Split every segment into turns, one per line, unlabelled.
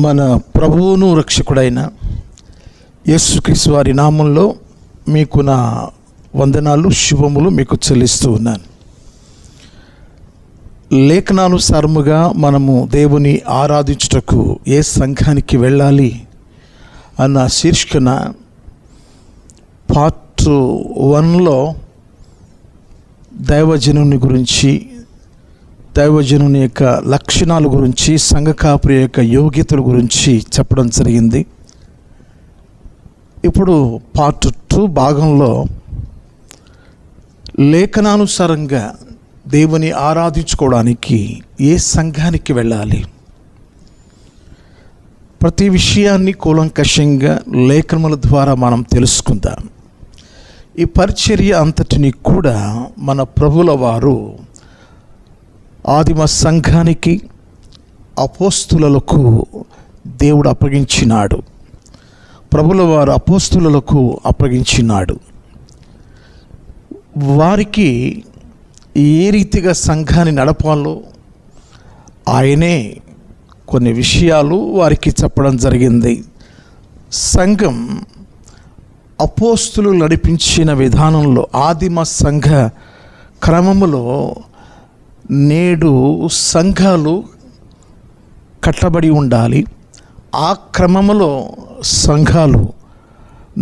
మన ప్రభువును రక్షకుడైన యేసుక్రీస్తు వారి నామంలో మీకు నా వందనాలు శుభములు మీకు చెల్లిస్తూ ఉన్నాను. లేఖనానుసారముగా మనము దేవుని ఆరాధించుటకు ఏ సంఘానికి వెళ్ళాలి అన్న శీర్షికన పార్ట్ 1లో దైవజనుని గురించి, దైవజనుని యొక్క లక్షణాల గురించి, సంఘ కాపరి యొక్క యోగ్యతల గురించి చెప్పడం జరిగింది. ఇప్పుడు పార్ట్ 2 భాగంలో లేఖనానుసారంగా దేవుని ఆరాధించుకోవడానికి ఏ సంఘానికి వెళ్ళాలి, ప్రతి విషయాన్ని కూలంకషంగా లేఖనముల ద్వారా మనం తెలుసుకుందాం. ఈ పరిచర్య అంతటిని కూడా మన ప్రభుల వారు ఆదిమ సంఘానికి, అపోస్తులకు దేవుడు అప్పగించినాడు. ప్రభుల వారు అపోస్తులకు అప్పగించినాడు. వారికి ఏ రీతిగా సంఘాన్ని నడపాలో ఆయనే కొన్ని విషయాలు వారికి చెప్పడం జరిగింది. సంఘం అపోస్తులు నడిపించిన విధానంలో, ఆదిమ సంఘ క్రమములో నేడు సంఘాలు కట్టబడి ఉండాలి. ఆ క్రమములో సంఘాలు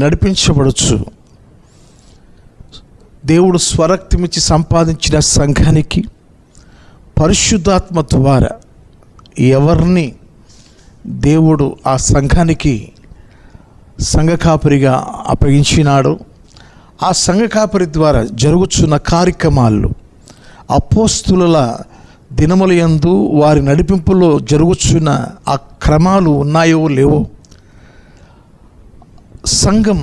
నడిపించబడచ్చు. దేవుడు స్వరక్తమిచ్చి సంపాదించిన సంఘానికి పరిశుద్ధాత్మ ద్వారా ఎవరిని దేవుడు ఆ సంఘానికి సంఘ కాపరిగా అప్పగించినాడో, ఆ సంఘ కాపరి ద్వారా జరుగుతున్న కార్యక్రమాలు అపోస్తుల దినముల యందు వారి నడిపింపులో జరుగుతున్న ఆ క్రమాలు ఉన్నాయో లేవో, సంఘం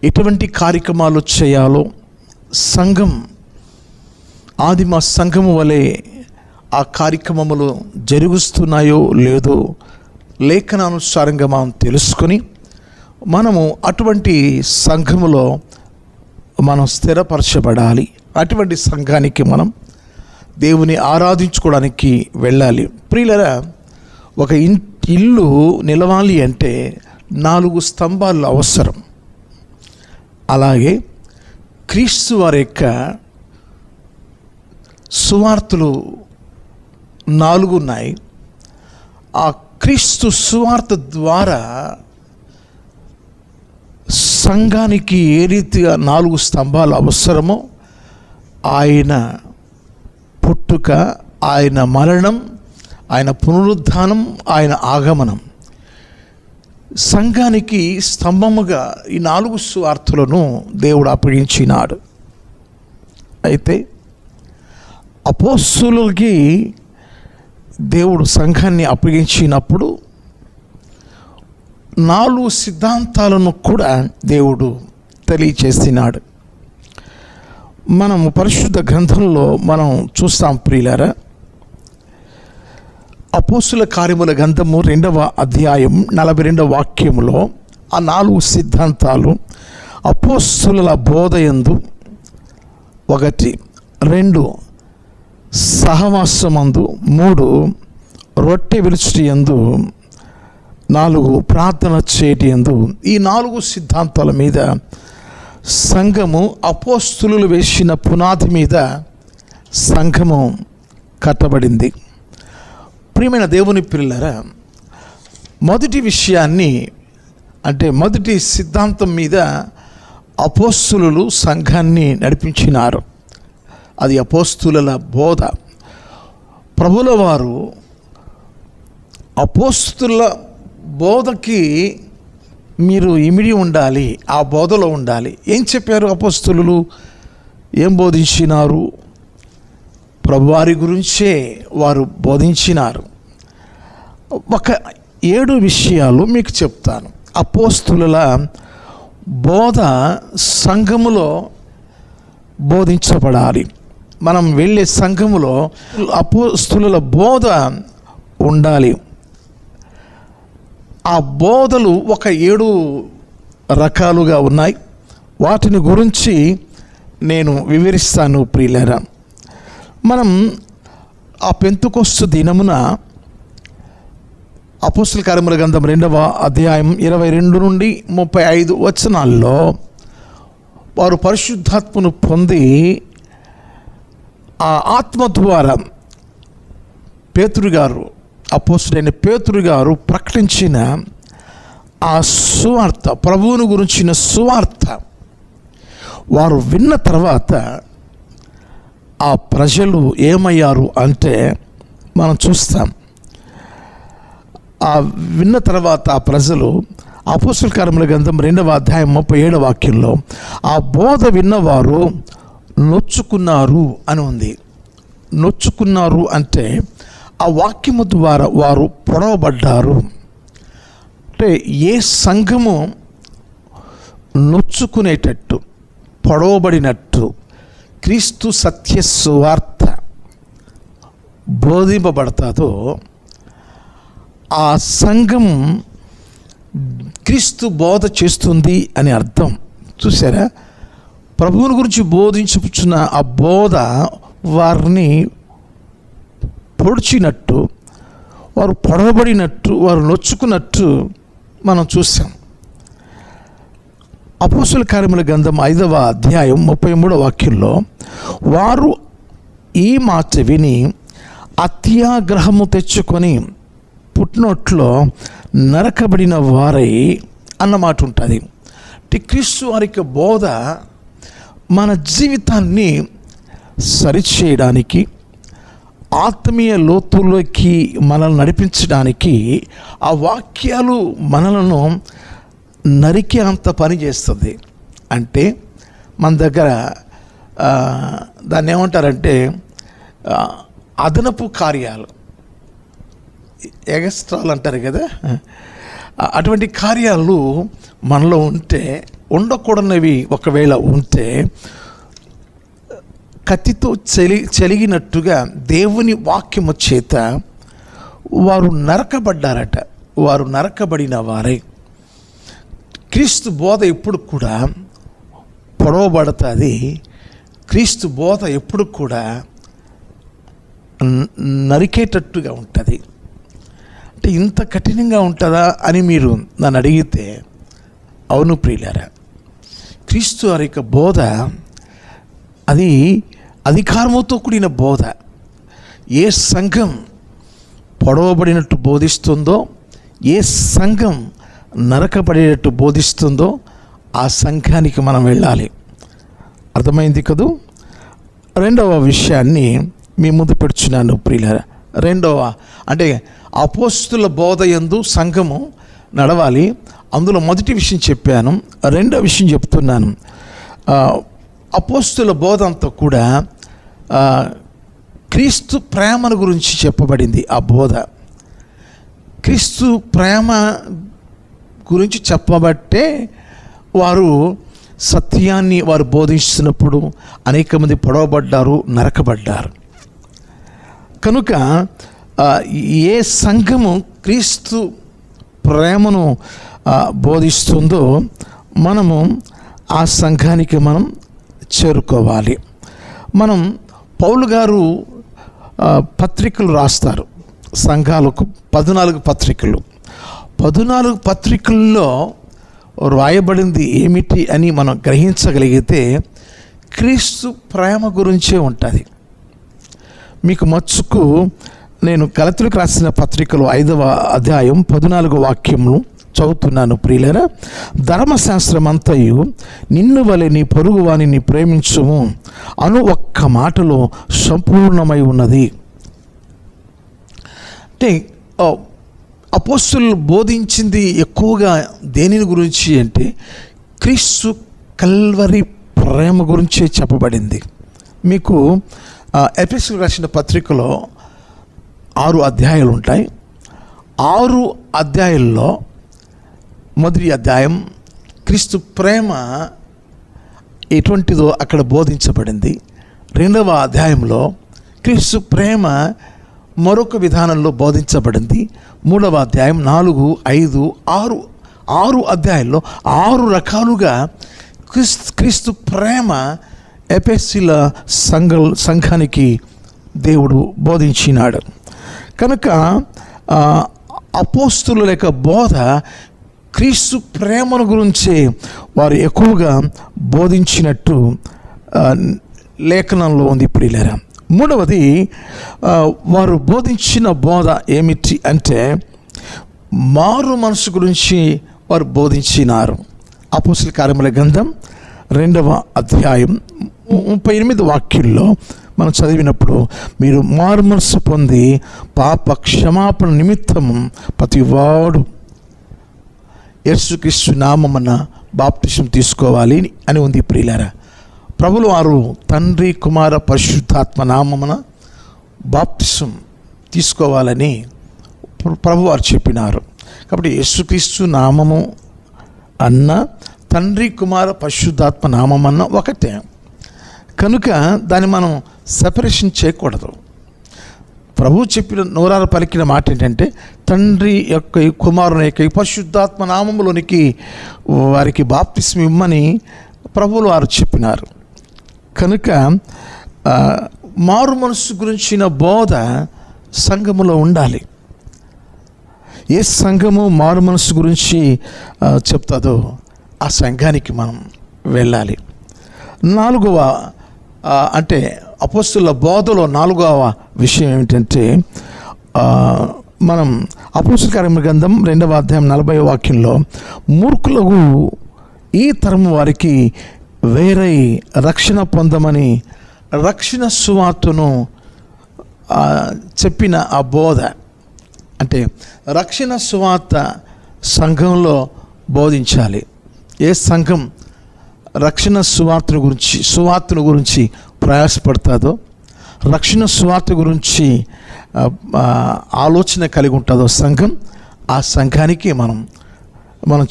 ఎటువంటి కార్యక్రమాలు చేయాలో, సంఘం ఆదిమ సంఘము వలె ఆ కార్యక్రమములు జరుగుతున్నాయో లేదో లేఖనానుసారంగా మనం తెలుసుకొని మనము అటువంటి సంఘములో మనం స్థిరపరచబడాలి. అటువంటి సంఘానికి మనం దేవుని ఆరాధించుకోవడానికి వెళ్ళాలి. ప్రియులరా, ఒక ఇల్లు నిలవాలి అంటే 4 స్తంభాలు అవసరం. అలాగే క్రీస్తు వారి యొక్క సువార్తలు 4 ఉన్నాయి. ఆ క్రీస్తు సువార్త ద్వారా సంఘానికి ఏ రీతిగా 4 స్తంభాలు అవసరమో, ఆయన పుట్టుక, ఆయన మరణం, ఆయన పునరుద్ధానం, ఆయన ఆగమనం, సంఘానికి స్తంభముగా ఈ 4 సువార్తలను దేవుడు అప్పగించినాడు. అయితే అపోస్తులకి దేవుడు సంఘాన్ని అప్పగించినప్పుడు 4 సిద్ధాంతాలను కూడా దేవుడు తెలియచేసినాడు. మనం పరిశుద్ధ గ్రంథంలో మనం చూస్తాం ప్రియులారా. అపోస్తుల కార్యముల గ్రంథము 2వ అధ్యాయం 42వ వాక్యములో ఆ 4 సిద్ధాంతాలు అపోస్తుల బోధయందు, 1, 2 సహవాసమందు, 3 రొట్టె విరుచుటి యందు, 4 ప్రార్థన చేయటి యందు, ఈ 4 సిద్ధాంతాల మీద సంఘము అపోస్తులు వేసిన పునాది మీద సంఘము కట్టబడింది. ప్రియమైన దేవుని పిల్లరా, మొదటి విషయాన్ని అంటే మొదటి సిద్ధాంతం మీద అపోస్తులు సంఘాన్ని నడిపించినారు. అది అపోస్తుల బోధ. ప్రభుల వారు అపోస్తుల బోధకి మీరు ఇమిడి ఉండాలి, ఆ బోధలో ఉండాలి. ఏం చెప్పారు అపోస్తులు? ఏం బోధించినారు? ప్రభువారి గురించే వారు బోధించినారు. ఒక 7 విషయాలు మీకు చెప్తాను. అపోస్తుల బోధ సంఘములో బోధించబడాలి. మనం వెళ్ళే సంఘములో అపోస్తుల బోధ ఉండాలి. ఆ బోధలు ఒక 7 రకాలుగా ఉన్నాయి. వాటిని గురించి నేను వివరిస్తాను ప్రియులారా. మనం ఆ పెంతెకొస్తు దినమున అపోస్తల కార్యముల గ్రంథం 2వ అధ్యాయం 22 నుండి 35 వచనాల్లో వారు పరిశుద్ధాత్మను పొంది ఆ ఆత్మ ద్వారా పేతురు గారు, అపోస్తలుడైన పేతురు గారు ప్రకటించిన ఆ సువార్త, ప్రభువును గురించిన సువార్త వారు విన్న తర్వాత ఆ ప్రజలు ఏమయ్యారు అంటే మనం చూస్తాం. ఆ విన్న తర్వాత ఆ ప్రజలు అపోస్తల కార్యముల గ్రంథం 2వ అధ్యాయం 37 వాక్యంలో ఆ బోధ విన్నవారు నొచ్చుకున్నారు అని ఉంది. నొచ్చుకున్నారు అంటే ఆ వాక్యము ద్వారా వారు పొడవబడ్డారు. అంటే ఏ సంఘము నొచ్చుకునేటట్టు, పొడవబడినట్టు క్రీస్తు సత్య సువార్త బోధింపబడతాదో ఆ సంఘం క్రీస్తు బోధ చేస్తుంది అని అర్థం. చూసారా, ప్రభువుని గురించి బోధించుచున్న ఆ బోధ వారిని పొడిచినట్టు, వారు పొడవబడినట్టు, వారు నొచ్చుకున్నట్టు మనం చూసాం. అపోస్తల కార్యముల గ్రంథం 5వ అధ్యాయం 33వ వాక్యంలో వారు ఈ మాట విని అత్యాగ్రహము తెచ్చుకొని పుట్టినట్లో నరకబడిన వారై అన్నమాట ఉంటుంది. క్రీస్తు వారికి బోధ మన జీవితాన్ని సరిచేయడానికి, ఆత్మీయ లోతుల్లోకి మనల్ని నడిపించడానికి ఆ వాక్యాలు మనలను నరికే అంత పని చేస్తుంది. అంటే మన దగ్గర దాన్ని ఏమంటారంటే అదనపు కార్యాలు, ఎగస్ట్రాలు అంటారు కదా, అటువంటి కార్యాలు మనలో ఉంటే, ఉండకూడనివి ఒకవేళ ఉంటే కత్తితో చెలిగినట్టుగా దేవుని వాక్యము చేత వారు నరకబడ్డారట. వారు నరకబడిన వారే. క్రీస్తు బోధ ఎప్పుడు కూడా పొడవబడుతుంది. క్రీస్తు బోధ ఎప్పుడు కూడా నరికేటట్టుగా ఉంటుంది. అంటే ఇంత కఠినంగా ఉంటుందా అని మీరు నన్ను అడిగితే అవును ప్రియులారా, క్రీస్తు వారి యొక్క బోధ అది అధికారముతో కూడిన బోధ. ఏ సంఘం పొడవబడినట్టు బోధిస్తుందో, ఏ సంఘం నరకబడేటట్టు బోధిస్తుందో ఆ సంఘానికి మనం వెళ్ళాలి. అర్థమైంది కదూ? రెండవ విషయాన్ని మీ ముందు పెడుచున్నాను ప్రియులారా. రెండవ అంటే అపోస్తుల బోధ యందు సంఘము నడవాలి. అందులో మొదటి విషయం చెప్పాను, రెండవ విషయం చెప్తున్నాను. అపోస్తుల బోధ అంతా కూడా క్రీస్తు ప్రేమను గురించి చెప్పబడింది. ఆ బోధ క్రీస్తు ప్రేమ గురించి చెప్పబట్టే వారు సత్యాన్ని వారు బోధిస్తున్నప్పుడు అనేక మంది పొడవబడ్డారు, నరకబడ్డారు. కనుక ఏ సంఘము క్రీస్తు ప్రేమను బోధిస్తుందో మనము ఆ సంఘానికి మనం చేరుకోవాలి. మనం పౌలు గారు పత్రికలు రాస్తారు సంఘాలకు, 14 పత్రికలు. 14 పత్రికల్లో రాయబడింది ఏమిటి అని మనం గ్రహించగలిగితే క్రీస్తు ప్రేమ గురించే ఉంటుంది. మీకు మచ్చుకు నేను గలతీయులకు రాసిన పత్రికలో 5వ అధ్యాయం 14వ వాక్యమును చదువుతున్నాను ప్రియులారా. ధర్మశాస్త్రం అంతయు నిన్ను వలె నీ పొరుగు వానిని ప్రేమించుము అను ఒక్క మాటలో సంపూర్ణమై ఉన్నది. అంటే అపోస్తలులు బోధించింది ఎక్కువగా దేనిని గురించి అంటే క్రీస్తు కల్వరి ప్రేమ గురించే చెప్పబడింది. మీకు ఎఫెసీయులకు రాసిన పత్రికలో 6 అధ్యాయాలు ఉంటాయి. 6 అధ్యాయాల్లో మొదటి అధ్యాయం క్రీస్తు ప్రేమ ఎటువంటిదో అక్కడ బోధించబడింది. 2వ అధ్యాయంలో క్రీస్తు ప్రేమ మరొక విధానంలో బోధించబడింది. 3వ అధ్యాయం 4, 5, 6 అధ్యాయాల్లో 6 రకాలుగా క్రీస్తు ప్రేమ ఎఫెసీల సంఘానికి దేవుడు బోధించినాడు. కనుక అపోస్తుల యొక్క బోధ క్రీస్తు ప్రేమను గురించి వారు ఎక్కువగా బోధించినట్టు లేఖనంలో ఉంది ప్రియులారా. మూడవది, వారు బోధించిన బోధ ఏమిటి అంటే మారు మనసు గురించి వారు బోధించినారు. అపోస్తల కార్యముల గ్రంథం 2వ అధ్యాయం 38 వాక్యంలో మనం చదివినప్పుడు, మీరు మారు మనసు పొంది పాప క్షమాపణ నిమిత్తము ప్రతివాడు యేసుక్రీస్తు నామమున బాప్తిసం తీసుకోవాలి అని ఉంది ప్రియులారా. ప్రభులు వారు తండ్రి, కుమార, పరిశుద్ధాత్మ నామమున బాప్తిసం తీసుకోవాలని ప్రభువారు చెప్పినారు. కాబట్టి యేసుక్రీస్తు నామము అన్న, తండ్రి, కుమార, పరిశుద్ధాత్మ నామం అన్న ఒకటే కనుక దాన్ని మనం సెపరేషన్ చేయకూడదు. ప్రభు చెప్పిన నోరార పలికిన మాట ఏంటంటే తండ్రి యొక్క కుమారుని యొక్క పరిశుద్ధాత్మ నామములోనికి వారికి బాప్తిస్మ ఇమ్మని ప్రభువులు వారు చెప్పినారు. కనుక మారు మనసు గురించిన బోధ సంఘములో ఉండాలి. ఏ సంఘము మారు మనసు గురించి చెప్తుందో ఆ సంఘానికి మనం వెళ్ళాలి. 4వ అంటే అపోస్తుల బోధలో 4వ విషయం ఏమిటంటే, మనం అపోస్తల కార్యముల గ్రంథం 2వ అధ్యాయం 40వ వాక్యంలో, మూర్ఖులకు ఈ తరము వారికి వేరే రక్షణ పొందమని రక్షణ సువార్తను చెప్పిన ఆ బోధ, అంటే రక్షణ సువార్త సంఘంలో బోధించాలి. ఏ సంఘం రక్షణ సువార్తను గురించి ప్రయాసపడుతుందో, రక్షణ సువార్త గురించి ఆలోచన కలిగి ఉంటుందో సంఘం, ఆ సంఘానికి మనం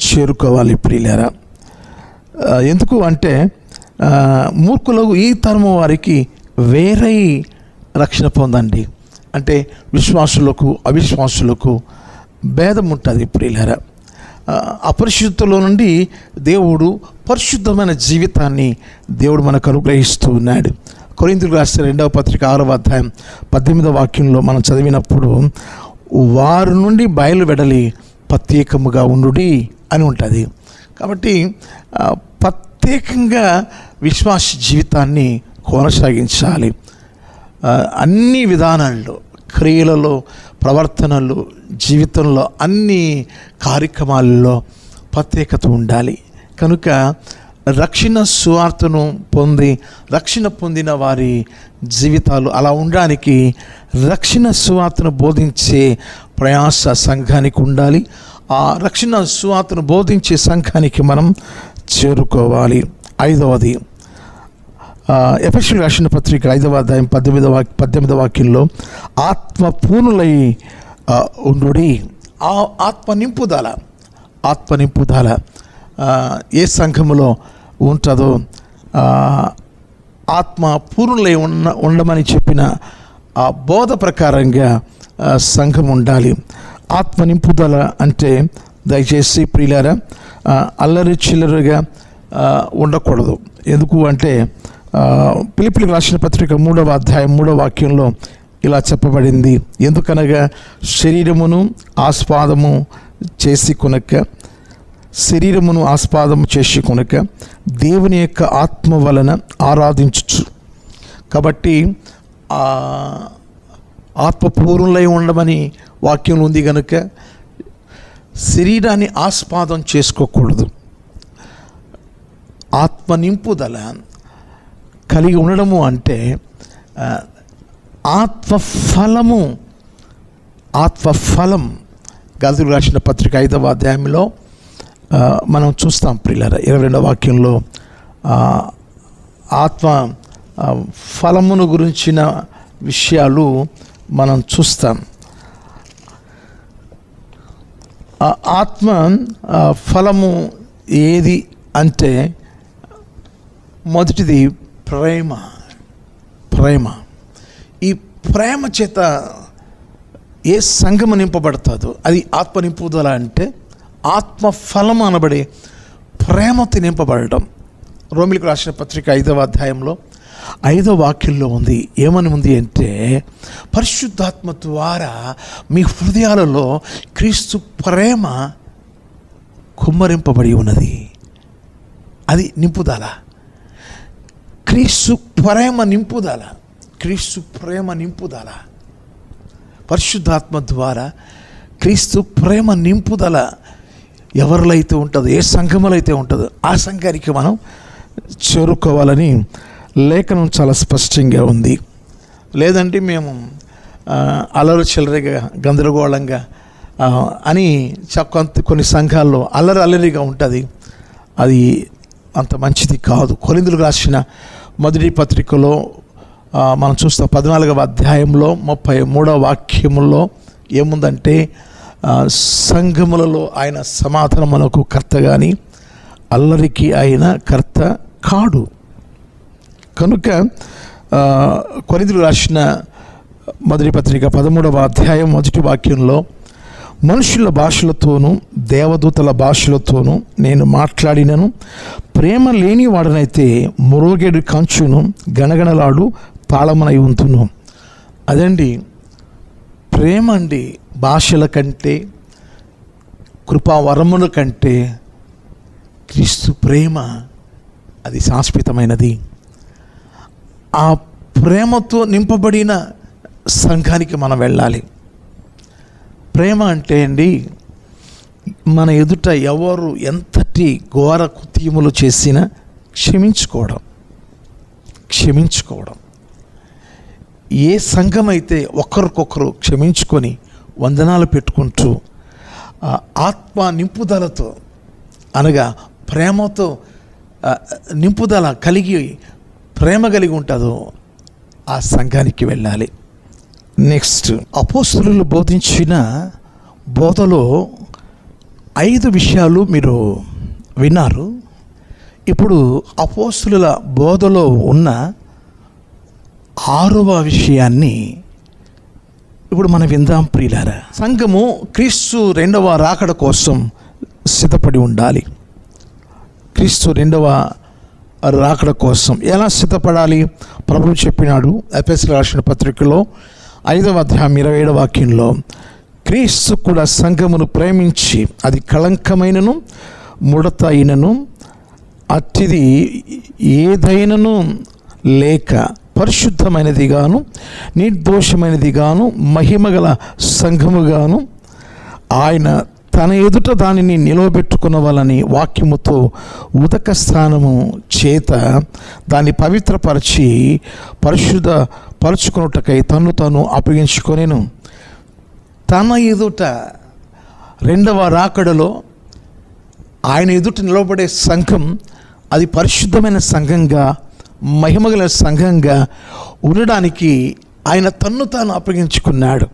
చేరుకోవాలి ప్రియులారా. ఎందుకు అంటే మూర్ఖులకు ఈ తరము వారికి వేరే రక్షణ పొందండి అంటే విశ్వాసులకు అవిశ్వాసులకు భేదం ఉంటుంది ప్రియులారా. అపరిశుద్ధలో నుండి దేవుడు పరిశుద్ధమైన జీవితాన్ని దేవుడు మనకు అనుగ్రహిస్తూ ఉన్నాడు. కొరింథీయులకు రాసిన 2వ పత్రిక 6వ అధ్యాయం 18వ వాక్యంలో మనం చదివినప్పుడు, వారి నుండి బయలు వెడలి ప్రత్యేకముగా ఉండుడి అని ఉంటుంది. కాబట్టి ప్రత్యేకంగా విశ్వాస జీవితాన్ని కొనసాగించాలి. అన్ని విధానాల్లో, క్రియలలో, ప్రవర్తనలు, జీవితంలో అన్ని కార్యక్రమాలలో ప్రత్యేకత ఉండాలి. కనుక రక్షణ సువార్తను రక్షణ పొందిన వారి జీవితాలు అలా ఉండడానికి రక్షణ సువార్తను బోధించే ప్రయాస సంఘానికి ఉండాలి. ఆ రక్షణ సువార్తను బోధించే సంఘానికి మనం చేరుకోవాలి. 5వది, ఎఫెసీయులకు రాసిన పత్రిక 5వ అధ్యాయం 18వ వాక్యంలో, ఆత్మ పూర్ణులై ఉండుడి. ఆత్మ నింపుదల ఏ సంఘములో ఉంటుందో ఆత్మ పూర్ణులై ఉండమని చెప్పిన ఆ బోధ ప్రకారంగా సంఘం ఉండాలి. ఆత్మ నింపుదల అంటే దయచేసి ప్రియులారా అల్లరి చిల్లరగా ఉండకూడదు. ఎందుకు అంటే ఫిలిప్పీయులకు రాసిన పత్రిక 3వ అధ్యాయం 3వ వాక్యంలో ఇలా చెప్పబడింది, ఎందుకనగా శరీరమును ఆస్పదము చేసి కొనక దేవుని యొక్క ఆత్మ వలన ఆరాధించు. కాబట్టి ఆత్మపూర్ణులై ఉండమని వాక్యం ఉంది కనుక శరీరాన్ని ఆస్పాదం చేసుకోకూడదు. ఆత్మ నింపుదల కలిగి ఉండడము అంటే ఆత్మఫలం గలతీయులకు రాసిన పత్రిక 5వ అధ్యాయంలో మనం చూస్తాం ప్రియులారా. 22వ వాక్యంలో ఆత్మ ఫలమును గురించిన విషయాలు మనం చూస్తాం. ఆత్మ ఫలము ఏది అంటే మొదటిది ప్రేమ. ఈ ప్రేమ చేత ఏ సంఘము నింపబడుతుందో అది ఆత్మ నింపుదల. అంటే ఆత్మ ఫలం అనబడే ప్రేమతో నింపబడటం. రోమిలకు రాసిన పత్రిక 5వ అధ్యాయంలో 5వ వాక్యంలో ఉంది. ఏమని ఉంది అంటే, పరిశుద్ధాత్మ ద్వారా మీ హృదయాలలో క్రీస్తు ప్రేమ కుమ్మరింపబడి ఉన్నది. అది నింపుదల, క్రీస్తు ప్రేమ నింపుదల, క్రీస్తు ప్రేమ నింపుదల. పరిశుద్ధాత్మ ద్వారా క్రీస్తు ప్రేమ నింపుదల ఎవరిలో అయితే ఉంటుందో, ఏ సంఘములో అయితే ఉంటుందో ఆ సంఘానికి మనం చేరుకోవాలని లేఖనం చాలా స్పష్టంగా ఉంది. లేదంటే మేము అల్లరి చిల్లరిగా గందరగోళంగా అని కొన్ని సంఘాల్లో అల్లరిగా ఉంటుంది. అది అంత మంచిది కాదు. కొరింథీయులకు రాసిన మొదటి పత్రికలో మనం చూస్తాం 14వ అధ్యాయంలో 33వ వాక్యములో ఏముందంటే, సంఘములలో ఆయన సమాధానమునకు కర్త కానీ అల్లరికి ఆయన కర్త కాడు. కనుక కొరింథీయులకు రాసిన మొదటి పత్రిక 13వ అధ్యాయం 1వ వాక్యంలో, మనుషుల భాషలతోనూ దేవదూతల భాషలతోనూ నేను మాట్లాడినను ప్రేమ లేని వాడనైతే మురోగేడు కంచును గణగణలాడు తాళమనై ఉంటును. అదండి ప్రేమ అండి. భాషల కంటే, కృపావరముల కంటే క్రీస్తు ప్రేమ అది శాశ్వతమైనది. ఆ ప్రేమతో నింపబడిన సంఘానికి మనం వెళ్ళాలి. ప్రేమ అంటే అండి, మన ఎదుట ఎవరు ఎంతటి ఘోర కృత్యములు చేసినా క్షమించుకోవడం. ఏ సంఘం అయితే ఒకరికొకరు క్షమించుకొని వందనాలు పెట్టుకుంటూ ఆత్మ నింపుదలతో, అనగా ప్రేమతో నింపుదల ప్రేమ కలిగి ఉంటుందో ఆ సంఘానికి వెళ్ళాలి. నెక్స్ట్, అపోస్తలులు బోధించిన బోధలో 5 విషయాలు మీరు విన్నారు. ఇప్పుడు అపోస్తలుల బోధలో ఉన్న 6వ విషయాన్ని ఇప్పుడు మనం విందాం ప్రియులారా. సంఘము క్రీస్తు 2వ రాకడ కోసం సిద్ధపడి ఉండాలి. క్రీస్తు 2వ రాకడ కోసం ఎలా సిద్ధపడాలి? ప్రభువు చెప్పినాడు ఎఫెసీయులకు రాసిన పత్రికలో 5వ అధ్యాయం 27వ వాక్యంలో, క్రీస్తు కూడా సంఘమును ప్రేమించి అది కళంకమైనను ముడత అయినను అట్టిది ఏదైనను లేక పరిశుద్ధమైనదిగాను నిర్దోషమైనదిగాను మహిమగల సంఘముగాను ఆయన తన ఎదుట దానిని నిలవబెట్టుకునవలని వాక్యముతో ఉదక స్నానము చేత దాన్ని పవిత్రపరిచి పరిశుద్ధ పరుచుకున్నటకై తను తాను అప్పగించుకొనెను. తన ఎదుట 2వ రాకడలో ఆయన ఎదుట నిలబడే సంఘం అది పరిశుద్ధమైన సంఘంగా, మహిమగల సంఘంగా ఉండడానికి ఆయన తన్ను తాను అప్పగించుకున్నాడు.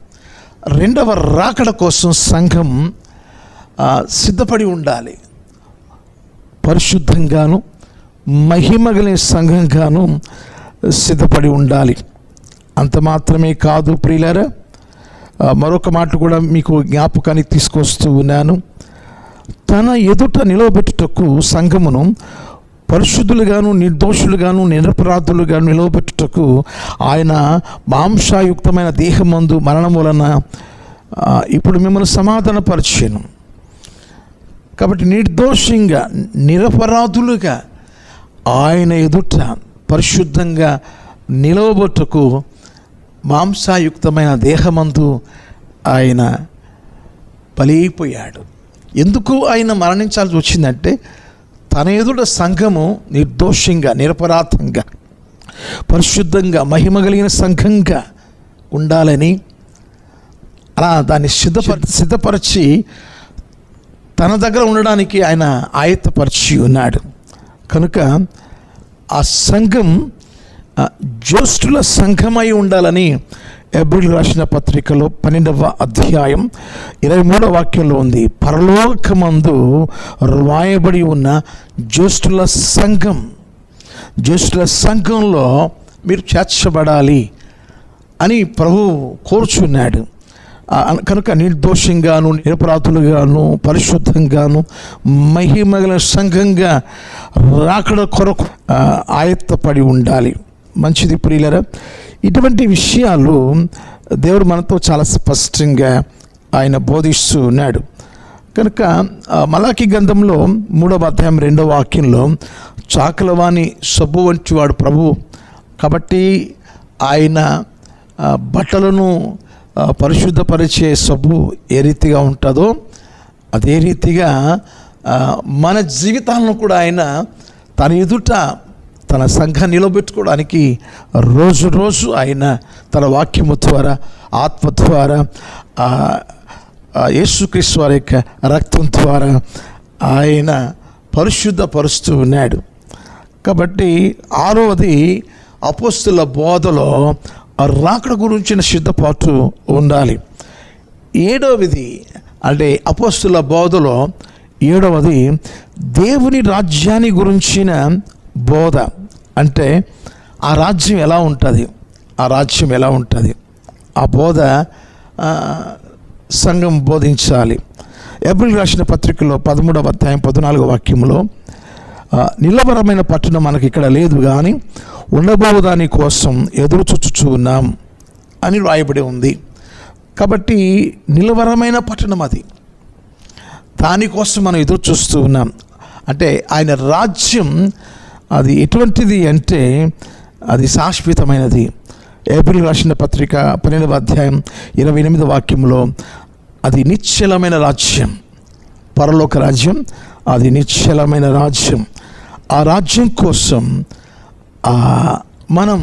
2వ రాకడ కోసం సంఘం సిద్ధపడి ఉండాలి. పరిశుద్ధంగాను మహిమగల సంఘంగాను సిద్ధపడి ఉండాలి. అంత మాత్రమే కాదు ప్రియులారా, మరొక మాట కూడా మీకు జ్ఞాపకానికి తీసుకొస్తూ ఉన్నాను. తన ఎదుట నిలవబెట్టుటకు సంఘమును పరిశుద్ధులుగాను నిర్దోషులుగాను నిరపరాధులుగాను నిలవబెట్టుటకు ఆయన మాంసాయుక్తమైన దేహమందు మరణం వలన ఇప్పుడు మిమ్మల్ని సమాధానపరిచాను. కాబట్టి నిర్దోషంగా నిరపరాధులుగా ఆయన ఎదుట పరిశుద్ధంగా నిలవబెట్టుటకు మాంసాయుక్తమైన దేహమందు ఆయన బలైపోయాడు. ఎందుకు ఆయన మరణించాల్సి వచ్చిందంటే, తన ఎదుట సంఘము నిర్దోషంగా నిరపరాధంగా పరిశుద్ధంగా మహిమ కలిగిన సంఘంగా ఉండాలని అలా దాన్ని సిద్ధపరిచి తన దగ్గర ఉండడానికి ఆయన ఆయత్తపరిచి ఉన్నాడు. కనుక ఆ సంఘం జ్యేష్ఠుల సంఘమై ఉండాలని హెబ్రీయులకు రాసిన పత్రికలో 12వ అధ్యాయం 23వ వాక్యంలో ఉంది. పరలోకమందు రాయబడి ఉన్న జ్యేష్ఠుల సంఘంలో మీరు చేర్చబడాలి అని ప్రభువు కోరుచున్నాడు. కనుక నిర్దోషంగాను నిరపరాధులుగాను పరిశుద్ధంగాను మహిమగల సంఘంగా రాకడ కొరకు ఆయత్తపడి ఉండాలి. మంచిది ప్రియులరా. ఇటువంటి విషయాలు దేవుడు మనతో చాలా స్పష్టంగా ఆయన బోధిస్తూ ఉన్నాడు. కనుక మలాకి గ్రంథంలో 3వ అధ్యాయం 2వ వాక్యంలో చాకలవాణి సబ్బు వంటి వాడు ప్రభువు, కాబట్టి ఆయన బట్టలను పరిశుద్ధపరిచే సబ్బు ఏ రీతిగా ఉంటుందో అదే రీతిగా మన జీవితాలను కూడా ఆయన తన ఎదుట తన సంఘాన్ని నిలబెట్టుకోవడానికి రోజు రోజు ఆయన తన వాక్యము ద్వారా, ఆత్మ ద్వారా, యేసుక్రీస్తు వారి యొక్క రక్తం ద్వారా ఆయన పరిశుద్ధపరుస్తూ ఉన్నాడు. కాబట్టి 6వది అపోస్తుల బోధలో రాకడ గురించిన సిద్ధపాటు ఉండాలి. 7వది అంటే అపోస్తుల బోధలో 7వది దేవుని రాజ్యాన్ని గురించిన బోధ. అంటే ఆ రాజ్యం ఎలా ఉంటుంది, ఆ బోధ సంఘం బోధించాలి. ఏప్రిల్ రాసిన పత్రికలో 13వ అధ్యాయం 14వ వాక్యంలో నిలవరమైన పట్టణం మనకి ఇక్కడ లేదు కానీ ఉండబోవు దాని కోసం ఎదురు చూచుచూ ఉన్నాం అని రాయబడి ఉంది. కాబట్టి నిలవరమైన పట్టణం అది, దానికోసం మనం ఎదురు చూస్తూ ఉన్నాం. అంటే ఆయన రాజ్యం అది ఎటువంటిది అంటే అది శాశ్వతమైనది. ఏప్రిల్ రాసిన పత్రిక 12వ అధ్యాయం 28వ వాక్యంలో అది నిశ్చలమైన రాజ్యం, పరలోక రాజ్యం, అది నిశ్చలమైన రాజ్యం. ఆ రాజ్యం కోసం మనం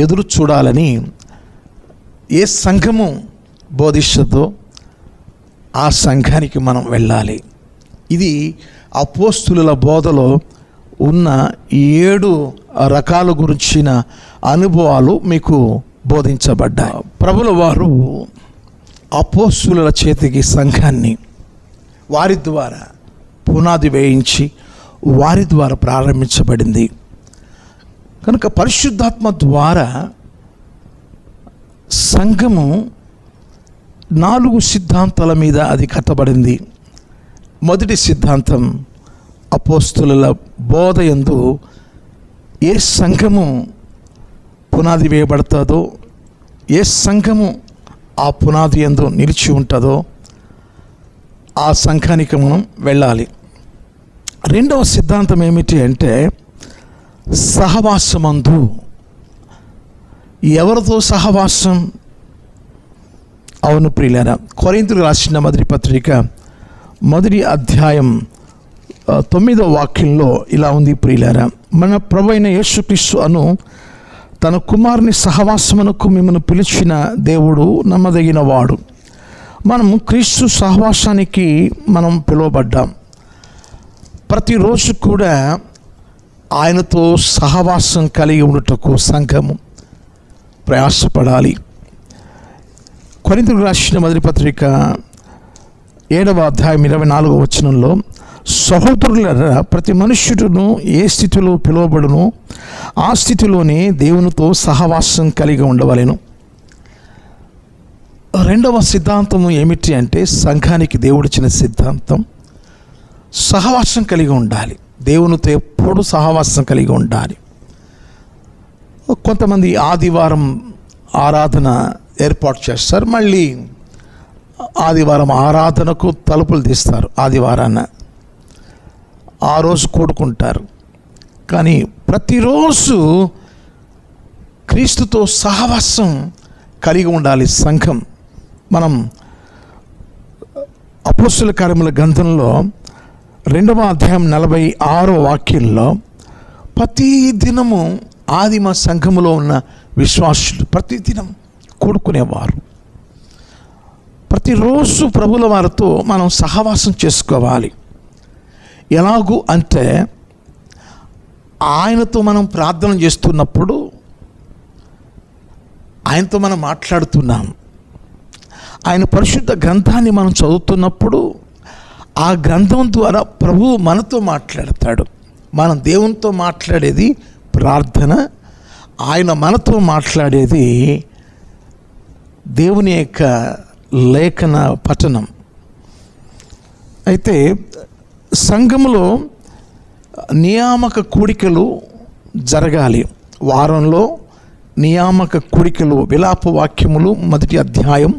ఎదురు చూడాలని ఏ సంఘము బోధిస్తుందో ఆ సంఘానికి మనం వెళ్ళాలి. ఇది అపోస్తుల బోధలో ఉన్న 7 రకాల గురించిన అనుభవాలు మీకు బోధించబడ్డాయి. ప్రభుల వారు అపోస్తుల చేతికి సంఘాన్ని వారి ద్వారా పునాది వేయించి వారి ద్వారా ప్రారంభించబడింది. కనుక పరిశుద్ధాత్మ ద్వారా సంఘము 4 సిద్ధాంతాల మీద అది కట్టబడింది. మొదటి సిద్ధాంతం అపోస్తుల బోధ యందు ఏ సంఘము పునాది వేయబడుతుందో, ఏ సంఘము ఆ పునాది యందు నిలిచి ఉంటుందో ఆ సంఘానికి మనం వెళ్ళాలి. 2వ సిద్ధాంతం ఏమిటి అంటే సహవాసమందు. ఎవరితో సహవాసం? అవును ప్రియులారా, కొరింథీయులకు రాసిన మొదటి పత్రిక 1వ అధ్యాయం 9వ వాక్యంలో ఇలా ఉంది ప్రియులారా, మన ప్రభువైన యేసుక్రీస్తు అను తన కుమారుని సహవాసమునకు మిమ్మల్ని పిలిచిన దేవుడు నమ్మదగిన వాడు. మనం క్రీస్తు సహవాసానికి మనం పిలువబడ్డాం. ప్రతిరోజు కూడా ఆయనతో సహవాసం కలిగి ఉండుటకు సంఘము ప్రయాసపడాలి. కొరింథీయులకు రాసిన మొదటి పత్రిక 7వ అధ్యాయం 24వ వచనంలో, సహోదరులారా, ప్రతి మనుష్యుడును ఏ స్థితిలో పిలువబడును ఆ స్థితిలోనే దేవునితో సహవాసం కలిగి ఉండవలెను. 2వ సిద్ధాంతము ఏమిటి అంటే సంఘానికి దేవుడిచ్చిన సిద్ధాంతం సహవాసం కలిగి ఉండాలి. దేవునితో ఎప్పుడు సహవాసం కలిగి ఉండాలి. కొంతమంది ఆదివారం ఆరాధన ఏర్పాటు చేస్తారు, మళ్ళీ ఆదివారం ఆరాధనకు తలుపులు తీస్తారు. ఆదివారాన ఆ రోజు కూడుకుంటారు. కానీ ప్రతిరోజు క్రీస్తుతో సహవాసం కలిగి ఉండాలి సంఘం. మనం అపోస్తుల కార్యముల గ్రంథంలో 2వ అధ్యాయం 46వ వాక్యంలో ప్రతి దినము ఆదిమ సంఘములో ఉన్న విశ్వాసులు ప్రతిదినం కూడుకునేవారు. ప్రతిరోజు ప్రభుల వారితో మనం సహవాసం చేసుకోవాలి. ఎలాగూ అంటే ఆయనతో మనం ప్రార్థన చేస్తున్నప్పుడు ఆయనతో మనం మాట్లాడుతున్నాం. ఆయన పరిశుద్ధ గ్రంథాన్ని మనం చదువుతున్నప్పుడు ఆ గ్రంథం ద్వారా ప్రభువు మనతో మాట్లాడతాడు. మనం దేవునితో మాట్లాడేది ప్రార్థన, ఆయన మనతో మాట్లాడేది దేవుని యొక్క లేఖన పఠనం. అయితే సంఘములో నియామక కూడికలు జరగాలి. వారంలో నియామక కూడికలు, విలాప వాక్యములు 1వ అధ్యాయం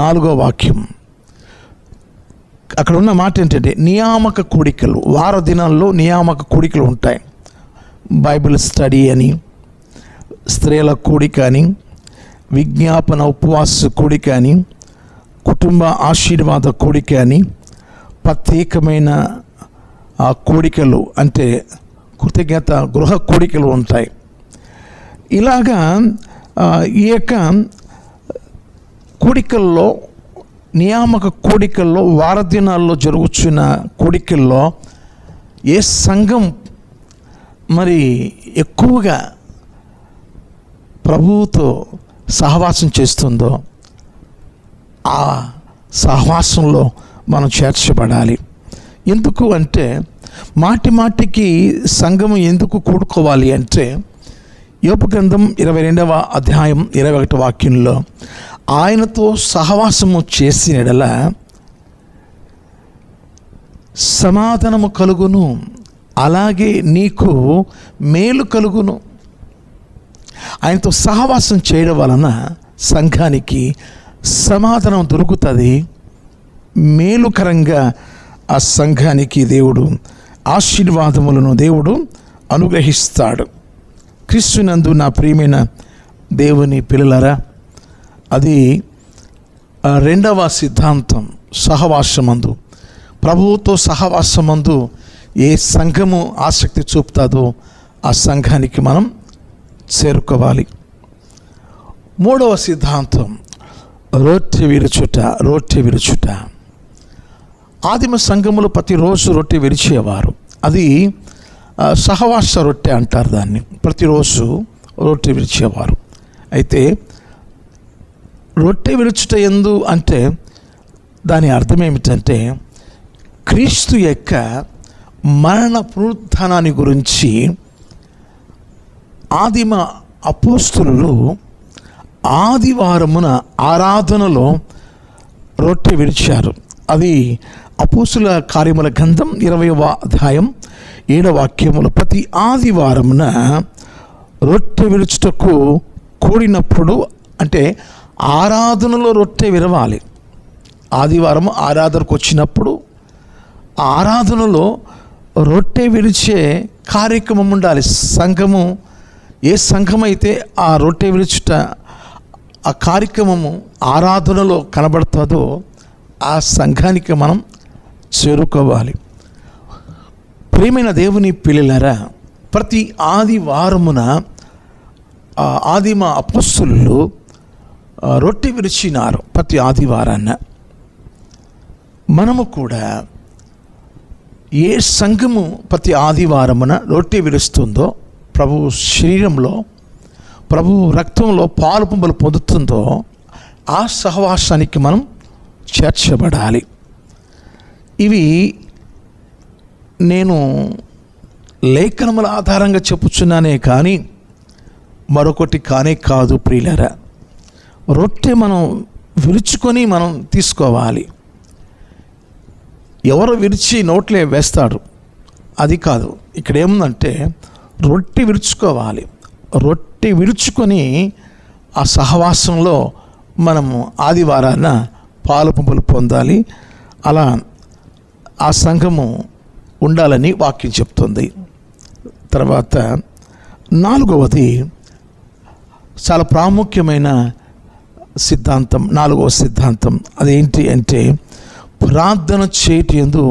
4వ వాక్యం. అక్కడ ఉన్న మాట ఏంటంటే నియామక కూడికలు. వార దినాల్లో నియామక కూడికలు ఉంటాయి. బైబిల్ స్టడీ అని, స్త్రీల కూడిక అని, విజ్ఞాపన ఉపవాస కూడిక అని, కుటుంబ ఆశీర్వాద కూడిక అని, ప్రత్యేకమైన కూడికలు అంటే కృతజ్ఞత గృహ కూడికలు ఉంటాయి. ఇలాగా ఈ యొక్క కూడికల్లో, నియామక కూడికల్లో, వారదినాల్లో జరుగుతున్న కూడికల్లో ఏ సంఘం మరి ఎక్కువగా ప్రభువుతో సహవాసం చేస్తుందో ఆ సహవాసంలో మనం చేర్చబడాలి. ఎందుకు అంటే మాటి మాటికి సంఘము ఎందుకు కూడుకోవాలి అంటే యోబు గ్రంథం 22వ అధ్యాయం 21వ వాక్యంలో ఆయనతో సహవాసము చేసిన యెడల సమాధానము కలుగును, అలాగే నీకు మేలు కలుగును. ఆయనతో సహవాసం చేయడం వలన సంఘానికి సమాధానం దొరుకుతుంది. మేలుకరంగా ఆ సంఘానికి దేవుడు ఆశీర్వాదములను దేవుడు అనుగ్రహిస్తాడు. క్రీస్తునందు నా ప్రియమైన దేవుని పిల్లలారా, అది 2వ సిద్ధాంతం. సహవాసమందు, ప్రభువుతో సహవాసమందు ఏ సంఘము ఆసక్తి చూపుతుందో ఆ సంఘానికి మనం చేరుకోవాలి. 3వ సిద్ధాంతం రొట్టె విరుచుట. ఆదిమ సంఘములు ప్రతిరోజు రొట్టె విరిచేవారు. అది సహవాస రొట్టె అంటారు దాన్ని. ప్రతిరోజు రొట్టె విరిచేవారు. అయితే రొట్టె విరుచుట ఎందు అంటే దాని అర్థం ఏమిటంటే క్రీస్తు యొక్క మరణ పునరుత్థానాన్ని గురించి ఆదిమ అపోస్తులు ఆదివారమున ఆరాధనలో రొట్టె విరిచారు. అది అపోస్తుల కార్యముల గ్రంథం 20వ అధ్యాయం 7వ వాక్యములు. ప్రతి ఆదివారమున రొట్టె విరుచుటకు కూడినప్పుడు అంటే ఆరాధనలో రొట్టె విరవాలి. ఆదివారం ఆరాధనకు వచ్చినప్పుడు ఆరాధనలో రొట్టె విరిచే కార్యక్రమం ఉండాలి. సంఘము ఏ సంఘమైతే ఆ రొట్టె విరుచుట ఆ కార్యక్రమము ఆరాధనలో కనబడుతుందో ఆ సంఘానికి మనం చేరుకోవాలి. ప్రియమైన దేవుని పిల్లలారా, ప్రతి ఆదివారమున ఆదిమ అపోస్తులు రొట్టె విరిచినారు. ప్రతి ఆదివారాన్న మనము కూడా ఏ సంఘము ప్రతి ఆదివారమున రొట్టె విరుస్తుందో, ప్రభు శరీరంలో ప్రభు రక్తంలో పాలు పంపులు పొందుతుందో ఆ సహవాసానికి మనం చేర్చబడాలి. ఇవి నేను లేఖనముల ఆధారంగా చెప్పుచున్నానే కానీ మరొకటి కానే కాదు. ప్రియులారా, రొట్టె మనం విరుచుకొని మనం తీసుకోవాలి. ఎవరు విరిచి నోట్లే వేస్తాడు అది కాదు. ఇక్కడ ఏముందంటే రొట్టె విరుచుకోవాలి. రొట్టె విరుచుకొని ఆ సహవాసంలో మనము ఆదివారాన పాలు పంపులు పొందాలి. అలా ఆ సంఘము ఉండాలని వాక్యం చెప్తుంది. తర్వాత 4వది చాలా ప్రాముఖ్యమైన సిద్ధాంతం. 4వ సిద్ధాంతం అదేంటి అంటే ప్రార్థన చేయటి యందు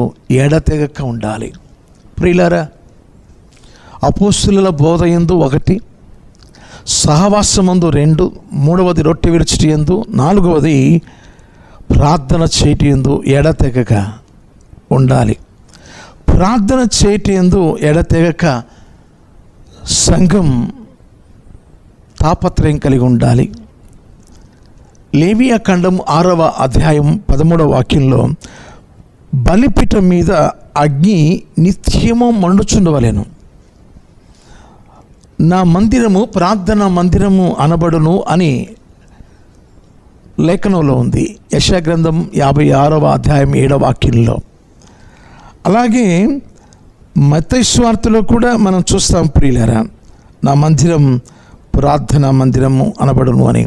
ఎడతెగక ఉండాలి. ప్రియులారా, అపోస్తుల బోధ యందు 1, సహవాసమందు 2, 3వది రొట్టె విరుచుట యందు, 4వది ప్రార్థన చేయటి యందు ఎడతెగక ఉండాలి. ప్రార్థన చేయటి యందు ఎడతెగక సంఘం తాపత్రయం కలిగి ఉండాలి. లేవియా ఖండం 6వ అధ్యాయం 13వ వాక్యంలో బలిపీఠం మీద అగ్ని నిత్యము మండుచుండవలెను, నా మందిరము ప్రార్థన మందిరము అనబడును అని లేఖనంలో ఉంది. యెషయా గ్రంథం 56వ అధ్యాయం 7వ వాక్యంలో. అలాగే మత్తయి సువార్తలో కూడా మనం చూస్తాం ప్రియులారా, నా మందిరం ప్రార్థనా మందిరము అనబడును అని.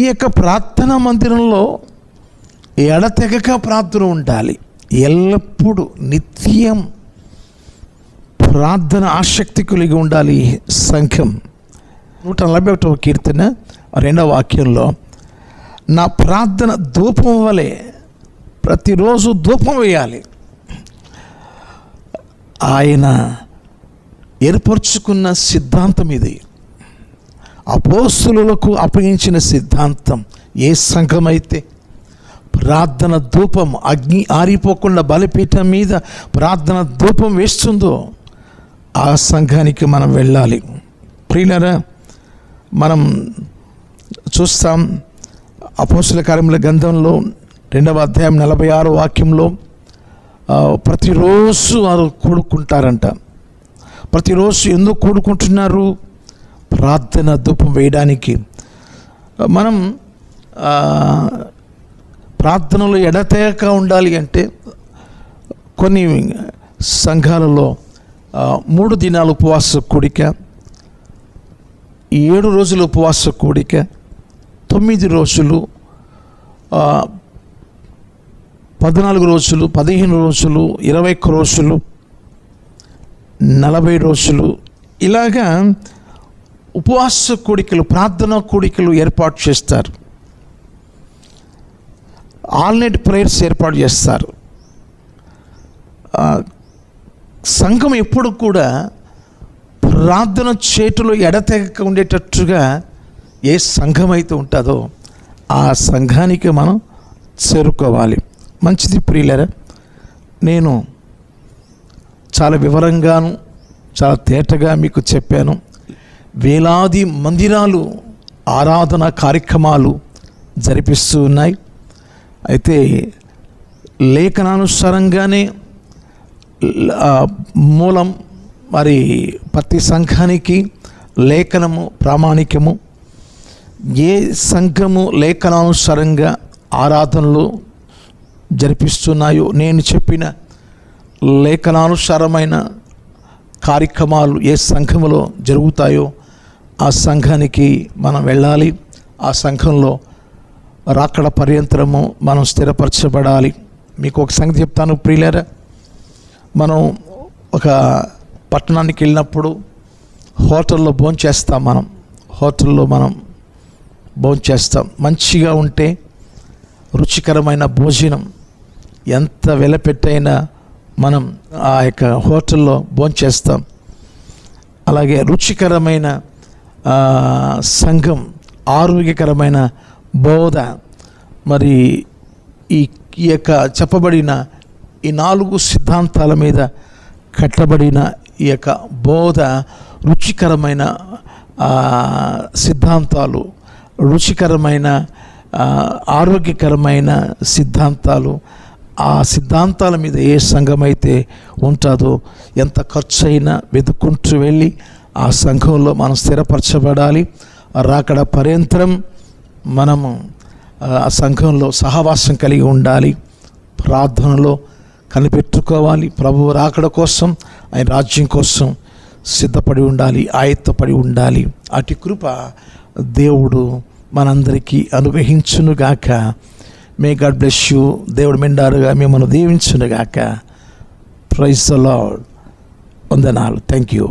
ఈ యొక్క ప్రార్థనా మందిరంలో ఎడతెగక ప్రార్థన ఉండాలి. ఎల్లప్పుడూ నిత్యం ప్రార్థన ఆసక్తి కలిగి ఉండాలి సంఘం. 141వ కీర్తన 2వ వాక్యంలో, నా ప్రార్థన ధూపం వలె, ప్రతిరోజు ధూపం వేయాలి. ఆయన ఏర్పరచుకున్న సిద్ధాంతం ఇది. అపోస్తలులకు అప్పగించిన సిద్ధాంతం. ఏ సంఘమైతే ప్రార్థన ధూపం, అగ్ని ఆరిపోకుండా బలిపీఠం మీద ప్రార్థన ధూపం వేస్తుందో ఆ సంఘానికి మనం వెళ్ళాలి. ప్రియులారా, మనం చూస్తాం అపోస్తల కార్యముల గ్రంథంలో 2వ అధ్యాయం 46వ వాక్యంలో, ప్రతిరోజు వారు కూడుకుంటారంట. ప్రతిరోజు ఎందుకు కూడుకుంటున్నారు? ప్రార్థన ధూపం వేయడానికి. మనం ప్రార్థనలో ఎడతెగక ఉండాలి అంటే, కొన్ని సంఘాలలో 3 దినాలు ఉపవాస కూడిక, 7 రోజులు ఉపవాస కూడిక, 9 రోజులు, 14 రోజులు, 15 రోజులు, 21 రోజులు, 40 రోజులు, ఇలాగా ఉపవాస కూడికలు, ప్రార్థనా కూడికలు ఏర్పాటు చేస్తారు. ఆల్ నైట్ ప్రేయర్స్ ఏర్పాటు చేస్తారు. సంఘం ఎప్పుడు కూడా ప్రార్థన చేటులో ఎడతెగక ఉండేటట్టుగా ఏ సంఘం అయితే ఉంటుందో ఆ సంఘానికి మనం చేరుకోవాలి. మంచిది ప్రియులారా, నేను చాలా వివరంగాను చాలా తేటగా మీకు చెప్పాను. వేలాది మందిరాలు ఆరాధన కార్యక్రమాలు జరిపిస్తూ ఉన్నాయి. అయితే లేఖనానుసారంగానే మూలం. మరి ప్రతి సంఘానికి లేఖనము ప్రామాణికము. ఏ సంఘము లేఖనానుసారంగా ఆరాధనలు జరిపిస్తున్నాయో, నేను చెప్పిన లేఖనానుసారమైన కార్యక్రమాలు ఏ సంఘములో జరుగుతాయో ఆ సంఘానికి మనం వెళ్ళాలి. ఆ సంఘంలో రాకడ పర్యంతరము మనం స్థిరపరచబడాలి. మీకు ఒక సంగతి చెప్తాను ప్రియులారా, మనం ఒక పట్టణానికి వెళ్ళినప్పుడు హోటల్లో భోంచేస్తాం. హోటల్లో మనం భోంచేస్తాం. మంచిగా ఉంటే రుచికరమైన భోజనం ఎంత వెల పెట్టైనా మనం ఆ యొక్క హోటల్లో భోంచేస్తాం. అలాగే రుచికరమైన సంఘం, ఆరోగ్యకరమైన బోధ, మరి ఈ యొక్క చెప్పబడిన ఈ 4 సిద్ధాంతాల మీద కట్టబడిన ఈ యొక్క బోధ, రుచికరమైన సిద్ధాంతాలు, రుచికరమైన ఆరోగ్యకరమైన సిద్ధాంతాలు, ఆ సిద్ధాంతాల మీద ఏ సంఘం అయితే ఉంటుందో ఎంత ఖర్చు అయినా వెతుక్కుంటూ వెళ్ళి ఆ సంఘంలో మనం స్థిరపరచబడాలి. రాకడ పర్యంతరం మనము ఆ సంఘంలో సహవాసం కలిగి ఉండాలి. ప్రార్థనలో కనిపెట్టుకోవాలి. ప్రభువు రాకడ కోసం, ఆయన రాజ్యం కోసం సిద్ధపడి ఉండాలి, ఆయత్తపడి ఉండాలి. అటు కృప దేవుడు మనందరికీ అనుగ్రహించునుగాక. May God bless you. దేవుడు మెండారుగా మిమ్మల్ని దీవించునుగాక. Praise the Lord. వందనాలు. Thank you.